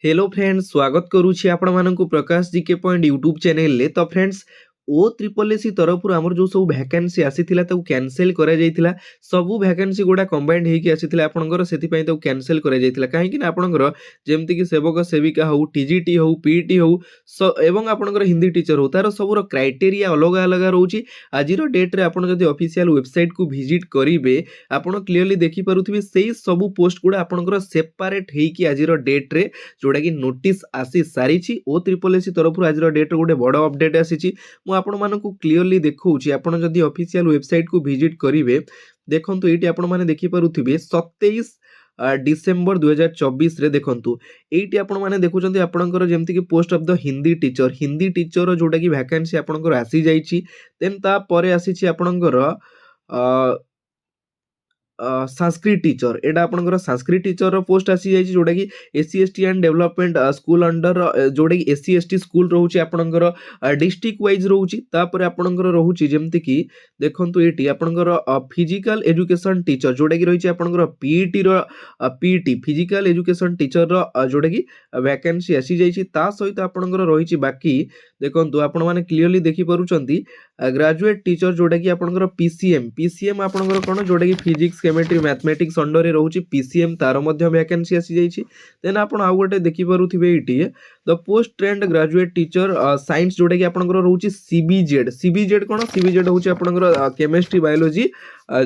Hello friends, स्वागत करुछि आपण मानकु प्रकाश GK point YouTube channel ले। तो फ्रेंड्स, ओ ट्रिपल एसी तरफ आमर जो सब वैकेंसी आसीथिला ताकू कैंसिल करा जायतिला। सबु वैकेंसी गुडा कंबाइंड हेकी आसीथिला आपनकर, सेति पई ताकू कैंसिल करा जायतिला। काहे कि ना आपनकर जेमति कि सेवक सेविका हो, टीजीटी हो, पीईटी हो, एवं आपनकर हिंदी टीचर हो, तार सबुर क्राइटेरिया अलग अलग रहउछि। आजिर डेट रे आपण जदि ऑफिशियल वेबसाइट को विजिट करिवे, आपण क्लियरली देखि पारुथिबे सेही सबु पोस्ट गुडा आपनकर सेपरेट हेकी आजिर डेट रे जोटा कि नोटिस आसी सारी। ओ ट्रिपल एसी तरफ आज डेट गोटे बड़ अपडेट आसी। आपण मानकु क्लियरली देखौछि, आपण जदि ऑफिशियल वेबसाइट को विजिट करिवे, देखंतु एटी आपण माने देखि पारुथिबे 27 डिसेंबर 2024 रे देखंतु एटी आपण माने देखुचंती आपणकर जेमति कि post of the Hindi teacher जोटा कि वैकेंसी आपणकर आसी जाईछि। देन ता परे आसीछि आपणकर संस्कृत टीचर, एटा आपनकर संस्कृत टीचर रो पोस्ट आसी जाई जोटा कि SC ST and development school under जोटा कि एससी एसटी स्कूल रहउची आपनकर डिस्ट्रिक्ट वाइज रहउची। तापर आपनकर रहउची जेमति कि देखंतु एटी आपनकर फिजिकल एजुकेशन टीचर जोटा कि रहिची आपनकर पीईटी रो पीईटी फिजिकल एजुकेशन टीचर रो जोटा कि वैकेंसी आसी जाईची। ता सहित आपनकर रहिची बाकी देखंतु आपण माने क्लियरली देखि पारुचंती ग्रेजुएट टीचर जोटा कि आपनकर पीसीएम आपनकर कोन जोटा कि फिजिक्स केमिस्ट्री मैथमेटिक्स अंडर रे रहउची पीसीएम, तार मध्य वैकेंसी आसी जाईची। देन आपण आ गोटे देखि पारुथिबे एटी the post trained graduate teacher science जोटा कि आपनकर रहउची सीबीजेड कोन सीबीजेड होउची आपनकर केमिस्ट्री बायोलॉजी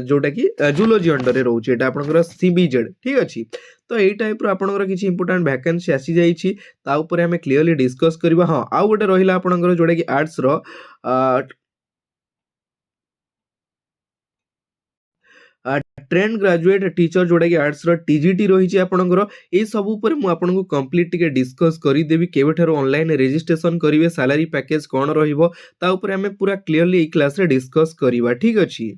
जोटा कि जूलॉजी अंडर रे रहउची, एटा आपनकर सीबीजेड। ठीक अछि, तो एई टाइप रो आपनकर किछि इंपोर्टेंट वैकेंसी आसी जाईची। ता ऊपर हमें क्लियरली डिस्कस करबा। हां, आ गोटे रहिला आपनकर जोटा कि आर्ट्स रो ट्रेंड ग्रेजुएट टीचर जोटा कि आर्ट्स रो टीजीटी रही आपनकर। ए सब ऊपर मु आपनको कंप्लीट टिके डिस्कस करि देबी, केबेठारो ऑनलाइन रजिस्ट्रेशन करिवे, सैलरी पैकेज कोन रहिबो, ता ऊपर हमें पूरा क्लियरली ए क्लास रे डिस्कस करिवा। ठीक अछि,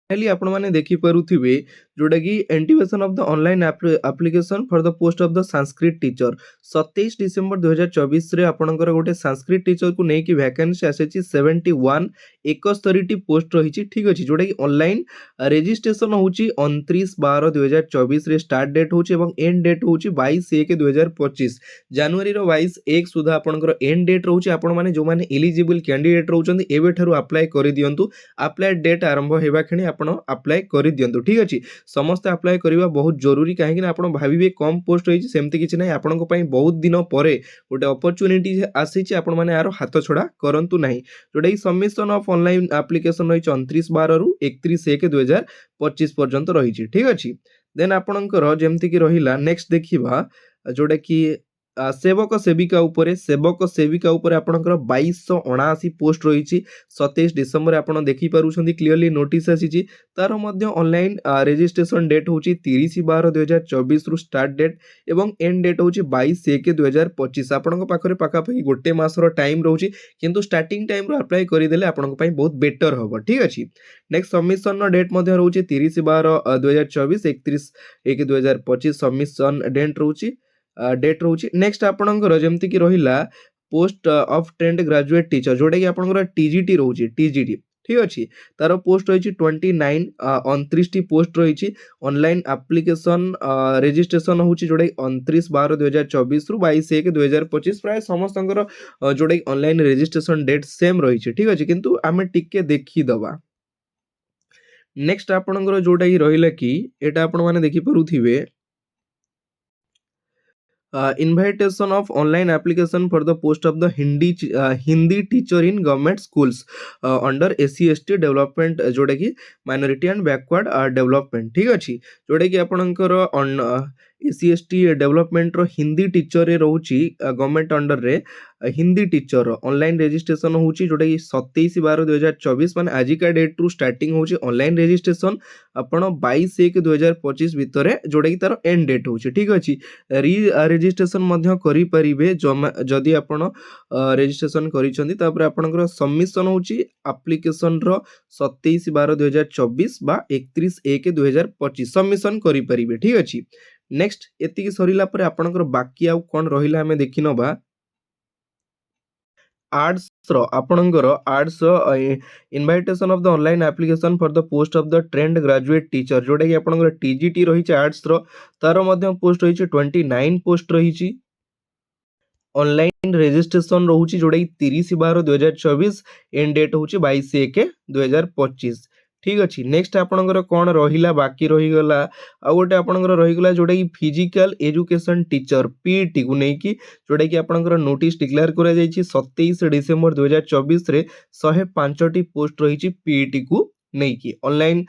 पहले आपण माने देखि पारुथिबे जोटा कि intimation of the online application for the post of the Sanskrit teacher 27 December 2024 रे आपणकर गोटे संस्कृत टीचर को नेकी वैकेंसी आसेछि 71 71 टी पोस्ट रहिछि। ठीक अछि, जोटा कि ऑनलाइन रजिस्ट्रेशन होछि 29/12/2024 रे स्टार्ट डेट होछि एवं एंड डेट होछि 22/1/2025 जनवरी रो 22/1 सुधा आपणकर एंड डेट रहउछि। आपण माने जो माने एलिजिबल कैंडिडेट रहउछन्ती एबे ठारू अप्लाई करि दियंतु। अप्लाई डेट आरंभ हेबा खणी आपण अप्लाई करि दियंतु। ठीक अछि, समस्त अप्लाई करिवा बहुत जरूरी, काहे कि ना आपण भाबिबे कम पोस्ट होइछि, सेमति किछि नै। आपणक पई बहुत दिन परे गोटे अपॉर्चुनिटी आसीछि, आपण माने आरो हाथ छोड़ा करंतु नाही। जोटा कि सबमिशन ऑफ ऑनलाइन एप्लीकेशन रहिछि 29/12 रु 31/1/2025 पर्यंत रहिछि। ठीक अछि, देन आपणकर जेमति कि रहिला नेक्स्ट देखिबा जोटा कि सेवक सेविका उपरे आपणकर 2279 पोस्ट रहिछि। 27 डिसेंबर आपण देखि पारुछन्ती क्लियरली नोटिस आसीछि। तार मध्य ऑनलाइन रजिस्ट्रेशन डेट होछि 30/12/2024 रु स्टार्ट डेट एवं एंड डेट होछि 22/1/2025। आपणक पाखरे पाखापाखि गोटे मासर टाइम रहउछि, किंतु स्टार्टिंग टाइम रो अप्लाई करि देले आपणक पई बहुत बेटर हबो। ठीक अछि, नेक्स्ट सबमिशन नो डेट मध्य रहउछि 30/12/2024 31/1/2025 सबमिशन डेट रहउछि डेट रहउछि। नेक्स्ट आपणकर जेमति कि रहिला post of trend graduate teacher जोटा कि आपणकर टीजीटी रहउछि टीजीटी। ठीक अछि, तार पोस्ट रहिछि 29 29 टी पोस्ट रहिछि। ऑनलाइन एप्लीकेशन रजिस्ट्रेशन होछि जोटा कि 29/12/2024 रु 22/1/2025 प्राय समस्तंकर जोटा कि ऑनलाइन रजिस्ट्रेशन डेट सेम रहिछि। ठीक अछि, किंतु आमे टिके देखि दबा। नेक्स्ट आपणकर जोटा कि रहिला कि एटा आपण माने देखि पारुथिबे invitation of online application for the post of the Hindi teacher in government schools under SC ST development जोटा कि minority and backward development। ठीक अछि, जोटा कि आपणकर SC ST डेवलपमेंट रो हिंदी टीचर रे रहउची गवर्नमेंट अंडर रे हिंदी टीचर ऑनलाइन रजिस्ट्रेशन होची जोटा कि 27/12/2024 माने आज का डेट रु स्टार्टिंग होची ऑनलाइन रजिस्ट्रेशन आपण 22/1/2025 भितरे जोटा कि तार एंड डेट होची। ठीक अछि, री रजिस्ट्रेशन मध्य करि परिबे जदि आपण रजिस्ट्रेशन करिसंती। तापर आपणकर सबमिशन होची एप्लीकेशन रो 27/12/2024 बा 31/1/2025 सबमिशन करि परिबे। ठीक अछि, नेक्स्ट एतिकी सरिला परे आपणकर बाकी आउ कोन रहिला हमें देखि नबा। आर्ट्स ଆପଣଙ୍କର arts invitation of the online application for the post of the trained graduate teacher ଯେଉଁଟାକି ଆପଣଙ୍କର TGT ରହିଛି ଆର୍ଟ୍ସର, ତାର ମଧ୍ୟ ପୋଷ୍ଟ ରହିଛି 29 ପୋଷ୍ଟ ରହିଛି। ଅନଲାଇନ୍ ରେଜିଷ୍ଟ୍ରେସନ୍ ରହୁଛି ଯେଉଁଟାକି 30/12/2024, ଏଣ୍ଡ ଡେଟ୍ ହେଉଛି 22/1/2025। ଠିକ୍ ଅଛି। ନେକ୍ସଟ ଆପଣଙ୍କର କ'ଣ ରହିଲା, ବାକି ରହିଗଲା ଆଉ ଗୋଟେ ଆପଣଙ୍କର ରହିଗଲା ଯେଉଁଟାକି ଫିଜିକାଲ୍ ଏଜୁକେସନ୍ ଟିଚର୍ PETକୁ ନେଇକି, ଯେଉଁଟାକି ଆପଣଙ୍କର ନୋଟିସ୍ ଡିକ୍ଲେୟାର କରାଯାଇଛି 27 ଡିସେମ୍ବର 2024ରେ 105ଟି ପୋଷ୍ଟ ରହିଛି PETକୁ ନେଇକି। ଅନଲାଇନ୍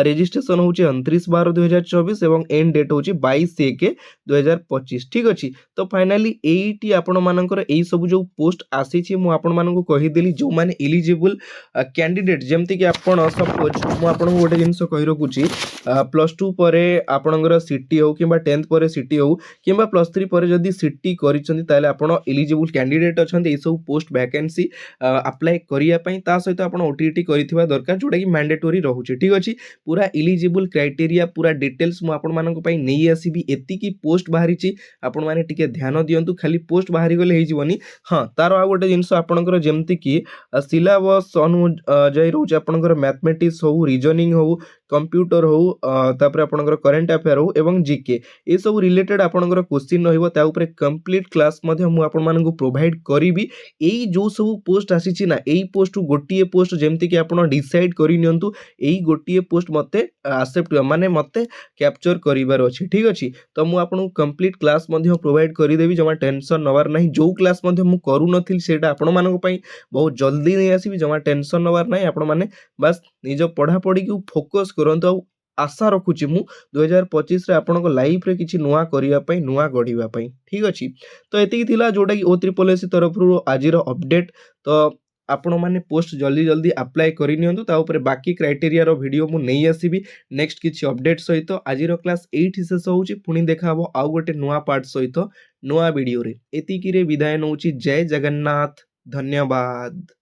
ରେଜିଷ୍ଟ୍ରେସନ୍ ହେଉଛି 29/12/2024 ଏବଂ ଏଣ୍ଡ ଡେଟ୍ ହେଉଛି 22/1/2025। ଠିକ୍ ଅଛି। ତ ଫାଇନାଲି ଏଇଟି ଆପଣମାନଙ୍କର ଏଇ ସବୁ ଯେଉଁ ପୋଷ୍ଟ ଆସିଛି ମୁଁ ଆପଣମାନଙ୍କୁ କହିଦେଲି ଯେଉଁମାନେ ଇଲିଜିବୁଲ୍ କ୍ୟାଣ୍ଡିଡେଟ୍, ଯେମିତିକି ଆପଣ ସପୋଜ୍ ମୁଁ ଆପଣଙ୍କୁ ଗୋଟେ ଜିନିଷ କହି ରଖୁଛି, +2 ପରେ ଆପଣଙ୍କର ସିଟି ହେଉ କିମ୍ବା 10th ପରେ ସିଟି ହେଉ କିମ୍ବା +3 ପରେ ଯଦି ସିଟି କରିଛନ୍ତି ତାହେଲେ ଆପଣ ଇଲିଜିବୁଲ୍ କ୍ୟାଣ୍ଡିଡେଟ୍ ଅଛନ୍ତି ଏଇସବୁ ପୋଷ୍ଟ ଭ୍ୟାକେନ୍ସି ଆପ୍ଲାଏ କରିବା ପାଇଁ। ତା ସହିତ ଆପଣ OTET କରିଥିବା ଦରକାର ଯେଉଁଟାକି ମ୍ୟାଣ୍ଡେଟୋରି ରହୁଛି। ଠିକ୍ ଅଛି। ପୁରା ଇଲିଜିବୁଲ୍ କ୍ରାଇଟେରିଆ ପୁରା ଡିଟେଲ୍ସ ମୁଁ ଆପଣମାନଙ୍କ ପାଇଁ ନେଇ ଆସିବି। ଏତିକି ପୋଷ୍ଟ ବାହାରିଛି, ଆପଣମାନେ ଟିକେ ଧ୍ୟାନ ଦିଅନ୍ତୁ। ଖାଲି ପୋଷ୍ଟ ବାହାରିଗଲେ ହେଇଯିବନି। ହଁ, ତାର ଆଉ ଗୋଟେ ଜିନିଷ ଆପଣଙ୍କର ଯେମିତିକି ସିଲାବସ୍ ଅନୁଯାୟୀ ରହୁଛି ଆପଣଙ୍କର ମ୍ୟାଥମେଟିକ୍ସ ହେଉ, ରିଜନିଂ ହେଉ, କମ୍ପ୍ୟୁଟର ହେଉ, ତାପରେ ଆପଣଙ୍କର କରେଣ୍ଟ ଆଫେୟାର ହେଉ ଏବଂ GK ଏସବୁ ରିଲେଟେଡ୍ ଆପଣଙ୍କର କ୍ୱେଶ୍ଚିନ୍ ରହିବ। ତା ଉପରେ କମ୍ପ୍ଲିଟ୍ କ୍ଲାସ୍ ମଧ୍ୟ ମୁଁ ଆପଣମାନଙ୍କୁ ପ୍ରୋଭାଇଡ଼ କରିବି। ଏଇ ଯେଉଁ ସବୁ ପୋଷ୍ଟ ଆସିଛି ନା, ଏଇ ପୋଷ୍ଟରୁ ଗୋଟିଏ ପୋଷ୍ଟ ଯେମିତିକି ଆପଣ ଡିସାଇଡ଼ କରିନିଅନ୍ତୁ, ଏଇ ଗୋଟିଏ ପୋଷ୍ଟ ମୋତେ ଆକ୍ସେପ୍ଟ ମାନେ ମୋତେ କ୍ୟାପଚର କରିବାର ଅଛି। ଠିକ୍ ଅଛି। ତ ମୁଁ ଆପଣଙ୍କୁ କମ୍ପ୍ଲିଟ୍ କ୍ଲାସ୍ ମଧ୍ୟ ପ୍ରୋଭାଇଡ଼ କରିଦେବି, ଜମା ଟେନସନ୍ ନେବାର ନାହିଁ। ଯେଉଁ କ୍ଲାସ୍ ମଧ୍ୟ ମୁଁ କରୁନଥିଲି ସେଇଟା ଆପଣମାନଙ୍କ ପାଇଁ ବହୁତ ଜଲ୍ଦି ନେଇ ଆସିବି, ଜମା ଟେନସନ୍ ନେବାର ନାହିଁ। ଆପଣମାନେ ବାସ୍ ନିଜ ପଢ଼ାପଢ଼ିକୁ ଫୋକସ୍ କରନ୍ତୁ। ଆଉ ଆଶା ରଖୁଛି ମୁଁ 2025ରେ ଆପଣଙ୍କ ଲାଇଫ୍ରେ କିଛି ନୂଆ କରିବା ପାଇଁ, ନୂଆ ଗଢ଼ିବା ପାଇଁ। ଠିକ୍ ଅଛି। ତ ଏତିକି ଥିଲା ଯେଉଁଟାକି OSSC ତରଫରୁ ଆଜିର ଅପଡ଼େଟ୍। ତ ଆପଣମାନେ ପୋଷ୍ଟ ଜଲ୍ଦି ଜଲ୍ଦି ଆପ୍ଲାଏ କରିନିଅନ୍ତୁ। ତା ଉପରେ ବାକି କ୍ରାଇଟେରିଆର ଭିଡ଼ିଓ ମୁଁ ନେଇ ଆସିବି ନେକ୍ସଟ କିଛି ଅପଡ଼େଟ୍ ସହିତ। ଆଜିର କ୍ଲାସ୍ ଏଇଠି ଶେଷ ହେଉଛି। ପୁଣି ଦେଖା ହେବ ଆଉ ଗୋଟେ ନୂଆ ପାର୍ଟ ସହିତ ନୂଆ ଭିଡ଼ିଓରେ। ଏତିକିରେ ବିଦାୟ ନେଉଛି। ଜୟ ଜଗନ୍ନାଥ। ଧନ୍ୟବାଦ।